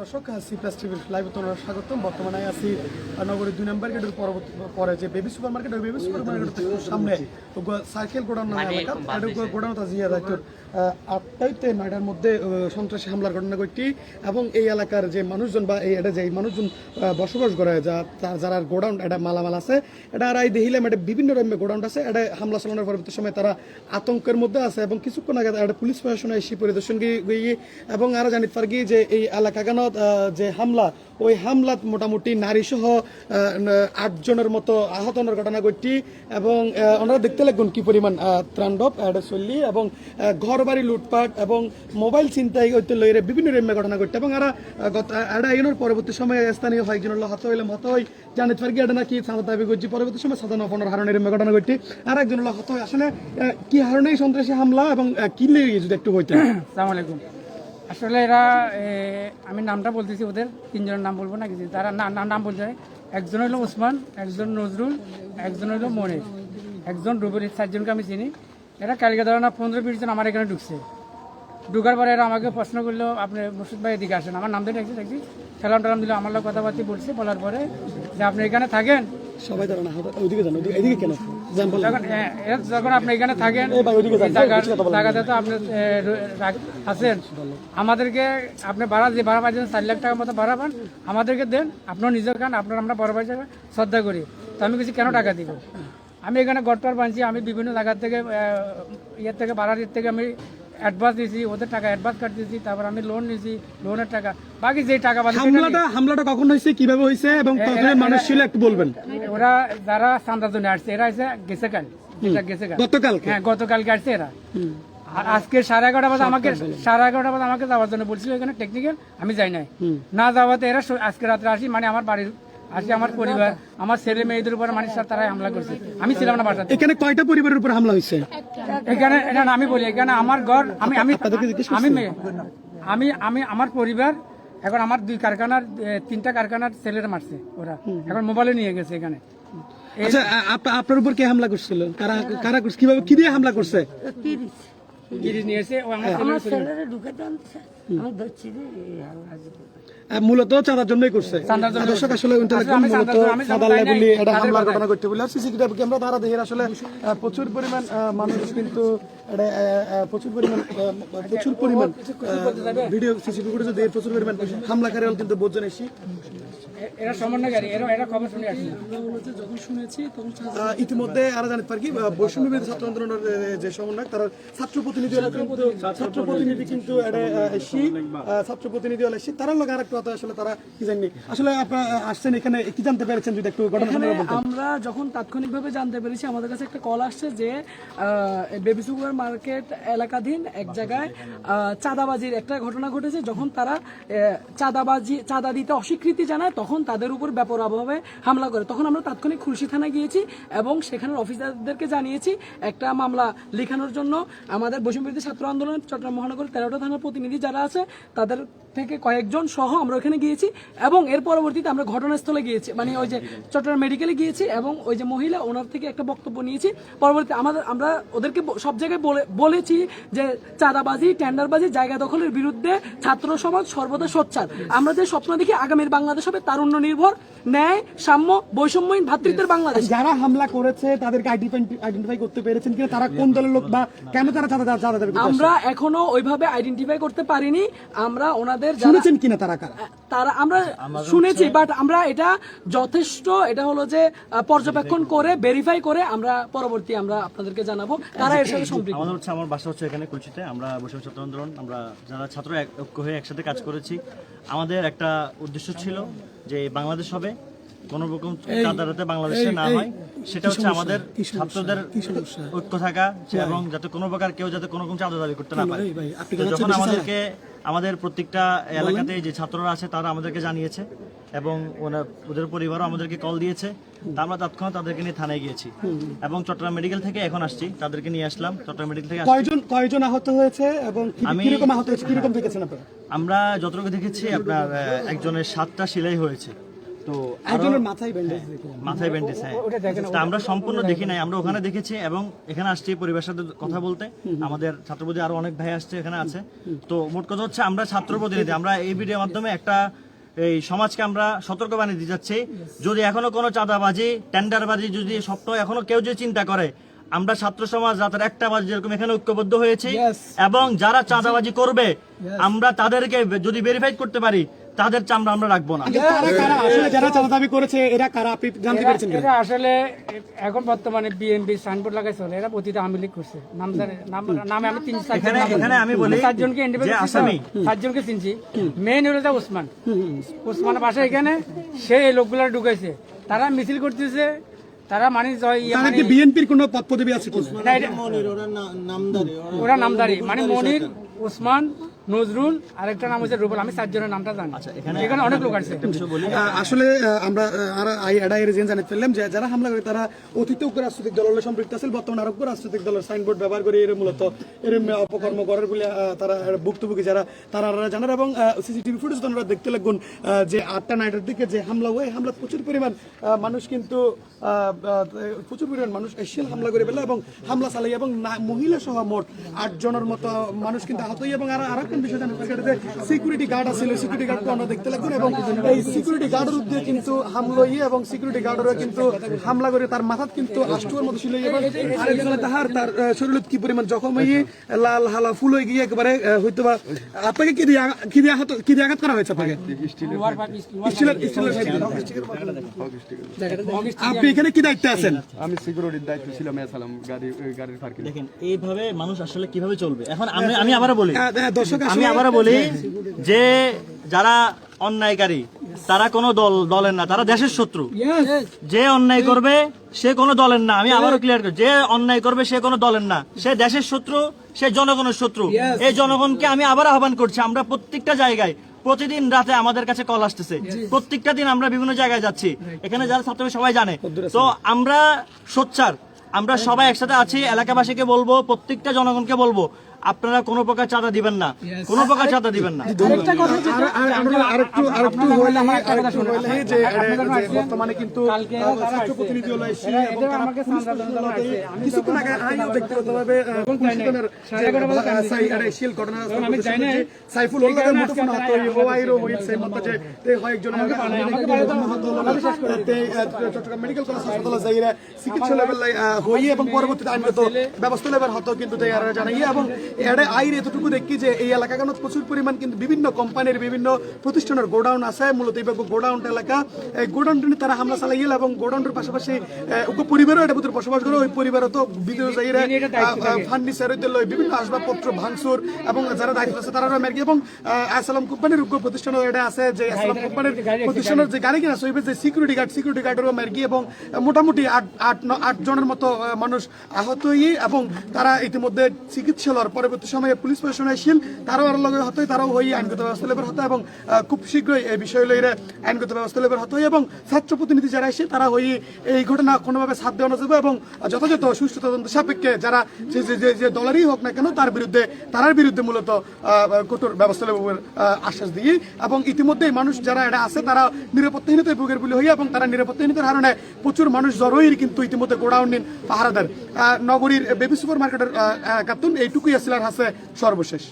দর্শক C plus টিভির live তোমরা স্বাগতম। বর্তমানে আছি নগরীর 2 নম্বর গেটের পরে যে বেবি সুপার মার্কেট, ওই বেবি সুপার মার্কেটের সামনে সাইকেল গোডাউন নামে এলাকা। গোডাউন জিয়া দায়িত্বর 8টাতে 9টার মধ্যে সন্ত্রাসী হামলার ঘটনা ঘটটি এবং এই এলাকার যে মানুষজন বা এটা যে মানুষজন বসবাস করে যারা গোডাউন এটা মালামাল আছে, এটা আর এই দেখিলাম এটা বিভিন্ন রকমের গোডাউন আছে। এটা হামলা চালানোর পরবর্তী সময় তারা আতঙ্কের মধ্যে আছে এবং কিছুক্ষণ আগে একটা পুলিশ প্রশাসন এসে পরিদর্শন গিয়ে এবং আরো জানিত পারি যে এই এলাকা যে হামলা, ওই হামলাত মোটামুটি নারী সহ 8 জনের মতো আহতনের ঘটনা ঘটটি এবং ওনারা দেখতে লাগবেন কি পরিমাণ ত্রাণ্ডব এটা চললি এবং ঘর বাড়ি লুটপাট এবং মোবাইল ছিনতাই হইতে লইরে বিভিন্ন রকমের ঘটনা ঘটছে এবং এটা এর পরবর্তী সময়ে স্থানীয় কয়েকজনের হাত হইলাম হাত হই জানিত পারি এটা নাকি সাদা দাবি করছি। পরবর্তী সময় সাধারণ অপনের হারণের ঘটনা ঘটটি আর একজনের হাত হয়। আসলে কি হারণেই সন্ত্রাসী হামলা এবং কি লেগে যদি একটু হইতে। আসসালামু আলাইকুম। আসলে এরা আমি নামটা বলতেছি, ওদের 3 জনের নাম বলবো না কিছু, তারা নাম বলতে হয়। একজন হলো ওসমান, একজন নজরুল, একজন হলো মনির, একজন রুবেল, 4 জনকে আমি চিনি। এরা কালকে ধরো না 15-20 জন আমার এখানে ঢুকছে। ঢুকার পরে এরা আমাকে প্রশ্ন করলো, আপনি মুর্শিদ ভাই এদিকে আসেন। আমার নাম দিয়ে দেখছি সালাম টালাম দিল, আমার লোক কথাবার্তা বলছে। বলার পরে যে আপনি এখানে থাকেন, সবাই না ওইদিকে যান, এদিকে কেন যখন আপনি এখানে থাকেন জায়গাতে তো আপনি আছেন, আমাদেরকে আপনি ভাড়া যে ভাড়া পাচ্ছেন 4 লাখ টাকার মতো ভাড়া পান, আমাদেরকে দেন, আপনার নিজের খান, আপনার আমরা বড় ভাই হিসেবে শ্রদ্ধা করি। তো আমি কিছু কেন টাকা দিব? আমি এখানে গড়পার বানছি, আমি বিভিন্ন জায়গার থেকে ইয়ের থেকে ভাড়ার থেকে আমি অ্যাডভান্স দিয়েছি, ওদের টাকা অ্যাডভান্স কাট দিয়েছি, তারপর আমি লোন নিয়েছি, লোনের টাকা বাকি যে টাকা। হামলাটা কখন হয়েছে, কিভাবে হয়েছে এবং কতজন মানুষ ছিল একটু বলবেন। ওরা যারা চান্দার জন্য আসছে, এরা এসে গেছে কাল, গতকালকে আসছে এরা। আজকে 11:30 বাজে আমাকে যাওয়ার জন্য বলছিল এখানে টেকনিক্যাল, আমি যাই নাই। না যাওয়াতে এরা আজকে রাত্রে আসি, মানে আমার বাড়ির আসি, আমার পরিবার, আমার ছেলে মেয়েদের উপর মানে তারাই হামলা করছে। আমি ছিলাম না বাসাতে। এখানে কয়টা পরিবারের উপর হামলা হয়েছে? এখানে এটা আমি বলি, এখানে আমার ঘর, আমি আমার পরিবার, এখন আমার 2 কারখানার 3টা কারখানার ছেলেরা মারছে ওরা, এখন মোবাইলে নিয়ে গেছে এখানে। আচ্ছা, আপনার উপর কে হামলা করছিল? কারা কিভাবে কি দিয়ে হামলা করছে? মূলত চাঁদার জন্যই করছে। দর্শক আসলে হামলার ঘটনা ঘটতে বলে সিসিটিভি ক্যামেরা দ্বারা দেখে আসলে প্রচুর পরিমাণ মানুষ কিন্তু প্রচুর পরিমাণ ভিডিও সিসিটিভি ফুটেজ দিয়ে প্রচুর পরিমাণ হামলাকারী কিন্তু বোঝেন এসি। ইতিমধ্যে আরো জানতে পারি বৈষম্য বিরোধী ছাত্র আন্দোলনের যে সমন্বয়ক, তারা ছাত্র প্রতিনিধি তারা লোক আর একটু আসলে তারা কি জানি আসলে আপনারা আসছেন এখানে কি জানতে পেরেছেন যদি একটু ঘটনা। আমরা যখন তাৎক্ষণিকভাবে জানতে পেরেছি, আমাদের কাছে একটা কল আসছে যে বেবি সুপার মার্কেট এলাকাধীন এক জায়গায় চাঁদাবাজির একটা ঘটনা ঘটেছে। যখন তারা চাঁদা দিতে অস্বীকৃতি জানায়, তখন তাদের উপর ব্যাপকভাবে হামলা করে। তখন আমরা তাৎক্ষণিক খুলশী থানায় গিয়েছি এবং সেখানের অফিসারদেরকে জানিয়েছি একটা মামলা লেখানোর জন্য। আমাদের বৈষম্যবিরোধী ছাত্র আন্দোলন চট্টগ্রাম মহানগর 13টা থানার প্রতিনিধি যারা আছে, তাদের থেকে কয়েকজন সহ আমরা ওখানে গিয়েছি এবং এর পরবর্তীতে আমরা ঘটনাস্থলে গিয়েছি, মানে ওই যে চট্টগ্রাম মেডিকেলে গিয়েছি এবং ওই যে মহিলা, ওনার থেকে একটা বক্তব্য নিয়েছি। পরবর্তী আমরা ওদেরকে সব জায়গায় বলেছি যে চাঁদাবাজি, টেন্ডারবাজি, জায়গা দখলের বিরুদ্ধে ছাত্র সমাজ সর্বদা সোচ্চার। আমরা যে স্বপ্ন দেখি আগামীর বাংলাদেশ হবে তারুণ্য নির্ভর, ন্যায়, সাম্য, বৈষম্যহীন, ভ্রাতৃত্বের বাংলাদেশ। যারা হামলা করেছে তাদেরকে আইডেন্টিফাই করতে পেরেছেন কিনা, তারা কোন দলের লোক বা কেন তারা চাঁদা দাবি করছে? আমরা এখনো ওইভাবে আইডেন্টিফাই করতে পারিনি। আমরা ওনাদের শুনেছেন কিনা তারা আমরা শুনেছি, বাট আমরা এটা যথেষ্ট, এটা হলো যে পর্যবেক্ষণ করে ভেরিফাই করে আমরা পরবর্তী আমরা আপনাদেরকে জানাবো তারা এর সাথে সম্পৃক্ত। আমার বাসা হচ্ছে এখানে কুলচিতে। আমরা বৈষম্য ছাত্র আন্দোলন, আমরা যারা ছাত্র ঐক্য হয়ে একসাথে কাজ করেছি। আমাদের একটা উদ্দেশ্য ছিল যে বাংলাদেশ হবে, কোন রকম চাঁদাতে বাংলাদেশে না হয়, সেটা হচ্ছে আমাদের ছাত্রদের ঐক্য থাকা এবং যাতে কোনো প্রকার কেউ যাতে কোনো রকম চাঁদা দাবি করতে না পারে। যখন আমাদের প্রত্যেকটা এলাকাতে যে ছাত্ররা আছে তারা আমাদেরকে জানিয়েছে এবং ওদের পরিবারও আমাদেরকে কল দিয়েছে, তা আমরা তৎক্ষণাৎ তাদেরকে নিয়ে থানায় গিয়েছি এবং চট্টগ্রাম মেডিকেল থেকে এখন আসছি, তাদেরকে নিয়ে আসলাম। চট্টগ্রাম মেডিকেল থেকে কয়জন আহত হয়েছে এবং কিরকম আহত হয়েছে, কিরকম দেখেছেন আপনারা? আমরা যতটুকু দেখেছি আপনার একজনের 7টা সেলাই হয়েছে তো একজনের মাথায় ব্যান্ডেজ মাথায় ব্যান্ডেজ, হ্যাঁ। তা আমরা সম্পূর্ণ দেখি নাই, আমরা ওখানে দেখেছি এবং এখানে আসছি পরিবারের সাথে কথা বলতে। আমাদের ছাত্রপ্রতিনিধি আরো অনেক ভাই আসছে, এখানে আছে। তো মোট কথা হচ্ছে আমরা ছাত্র প্রতিনিধি, আমরা এই ভিডিওর মাধ্যমে একটা এই সমাজকে আমরা সতর্কবাণী দিতে যাচ্ছি, যদি এখনো কোনো চাঁদাবাজি টেন্ডারবাজি যদি সপ্তাহ এখনো কেউ যদি চিন্তা করে, আমরা ছাত্র সমাজ রাতের 1টা বাজে যেরকম এখানে ঐক্যবদ্ধ হয়েছি এবং যারা চাঁদাবাজি করবে আমরা তাদেরকে যদি ভেরিফাই করতে পারি তাদের চামড়া আমরা রাখবো না। আসলে যারা চাঁদা দাবি করেছে এরা কারা আপনি জানতে পেরেছেন? এটা আসলে এখন বর্তমানে বিএনপি সাইনবোর্ড লাগাই চলে, এরা প্রতিটা আওয়ামী লীগ করছে। নামে আমি 3-4 এখানে আমি বলি 4 জনকে যে আসামি 4 জনকে চিনছি। মেইন হলো যে ওসমানের বাসা এখানে, সে এই লোকগুলা ঢুকাইছে, তারা মিছিল করতেছে, তারা মানে বিএনপির কোন পদ পদবি আছে? ওরা নামদারি মানে মনির, ওসমান, নজরুল, আরেকটা নাম হচ্ছে রুবেল। আমি 4 জনের নামটা জানি। এখানে অনেক লোক আছে। আসলে আমরা জানতে পারলাম যে যারা হামলা করে তারা অতীত রাজনৈতিক দলের সম্পৃক্ত আছে, বর্তমানে আরোগ্য রাজনৈতিক দলের সাইনবোর্ড ব্যবহার করে এর মূলত এর অপকর্ম করার বলে তারা ভুক্তভোগী যারা তারা জানার। এবং সিসিটিভি ফুটেজ আমরা দেখতে লাগুন যে 8টা নাইটের দিকে যে হামলা হয়, হামলা প্রচুর পরিমাণ মানুষ কিন্তু এশিয়াল হামলা করে ফেলে এবং হামলা চালাই এবং মহিলা সহ মোট 8 জনের মতো মানুষ কিন্তু আহত হয়। এবং আর একটা বিষয় জানতে পারি যে সিকিউরিটি গার্ড আছে, সিকিউরিটি গার্ডকে আমরা দেখতে লাগবেন এবং এই সিকিউরিটি গার্ডের উদ্দেশ্যে কিন্তু হামলা হইয়ে এবং সিকিউরিটি গার্ডেরও কিন্তু হামলা করে তার মাথাত কিন্তু আষ্টুয়ার মতো ছিল এবং আরেকজনে তার শরীরত কি পরিমাণ জখম হয়ে লাল হালা ফুল হয়ে গিয়ে একেবারে হয়তো বা আপনাকে কি দিয়ে আঘাত করা হয়েছে? আপনাকে আপনি এখানে কি দায়িত্বে আছেন? আমি সিকিউরিটির দায়িত্ব ছিলাম, গাড়ির পার্কিং। দেখেন এইভাবে মানুষ আসলে কিভাবে চলবে। এখন আমি আবারও বলি, দর্শক আমি আবারও বলি যে যারা অন্যায়কারী তারা কোনো দলের না, তারা দেশের শত্রু। যে অন্যায় করবে সে কোনো দলের না। আমি আবারও ক্লিয়ার করি, যে অন্যায় করবে সে কোনো দলের না, সে দেশের শত্রু, সে জনগণের শত্রু। এই জনগণকে আমি আবার আহ্বান করছি, আমরা প্রত্যেকটা জায়গায় প্রতিদিন রাতে আমাদের কাছে কল আসতেছে, প্রত্যেকটা দিন আমরা বিভিন্ন জায়গায় যাচ্ছি, এখানে যারা ছাত্র সবাই জানে। তো আমরা সোচ্চার, আমরা সবাই একসাথে আছি। এলাকাবাসীকে বলবো, প্রত্যেকটা জনগণকে বলবো, আপনারা কোনো প্রকার চাঁদা দিবেন না, কোনো প্রকার চাঁদা দিবেন না। বর্তমানে কিন্তু ছাত্র প্রতিনিধি হলো কিছুক্ষণ আগে ব্যক্তিগতভাবে সাইফুল মুঠোফোন চট্টগ্রাম মেডিকেল কলেজ হাসপাতালে যাইরা চিকিৎসা লেভেল হই এবং পরবর্তীতে আইনগত ব্যবস্থা লেবার হতো কিন্তু জানাই। এবং এর আইন এতটুকু দেখি যে এই এলাকাগুলোত প্রচুর পরিমাণ কিন্তু বিভিন্ন কোম্পানির বিভিন্ন প্রতিষ্ঠানের গোডাউন আছে, মূলত এই গোডাউন এলাকা। এই গোডাউনটি তারা হামলা চালাইল এবং গোডাউনের পাশাপাশি পরিবারও এটা ভিতরে বসবাস করে। ওই পরিবারও তো বিদেশ যাইরা ফার্নিচার বিভিন্ন আসবাবপত্র ভাঙচুর এবং যারা দায়িত্ব আছে তারা মেরকি। এবং আসলাম কোম্পানির প্রতিষ্ঠান এটা আছে যে আসলাম কোম্পানির প্রতিষ্ঠানের যে গাড়ি কিনা সইবে যে সিকিউরিটি গার্ডেরও মেরকি এবং মোটামুটি 8 জনের মতো মানুষ আহত হয়ে এবং তারা ইতিমধ্যে চিকিৎসালয়ের পরবর্তী সময়ে পুলিশ প্রশাসন আসছিল, তারাও আর লগে হতো, তারাও হই আইনগত ব্যবস্থা লেবার হতো এবং খুব শীঘ্রই এই বিষয় লইরে আইনগত ব্যবস্থা লেবার হতো। এবং ছাত্র প্রতিনিধি যারা আসে তারা হই এই ঘটনা কোনোভাবে সাথ দেওয়া যাবে এবং যথাযথ সুষ্ঠু তদন্ত সাপেক্ষে যারা যে দলেরই হোক না কেন তার বিরুদ্ধে মূলত কঠোর ব্যবস্থা লেবার আশ্বাস দিয়ে। এবং ইতিমধ্যেই মানুষ যারা এটা আছে তারা নিরাপত্তাহীনতায় ভোগের বলে হই এবং তারা নিরাপত্তাহীনতার কারণে প্রচুর মানুষ জড়োই কিন্তু ইতিমধ্যে গোডাউন নিন পাহারাদার। নগরীর বেবি সুপার মার্কেটের কাতুন এইটুকুই আসলে আছে সর্বশেষ।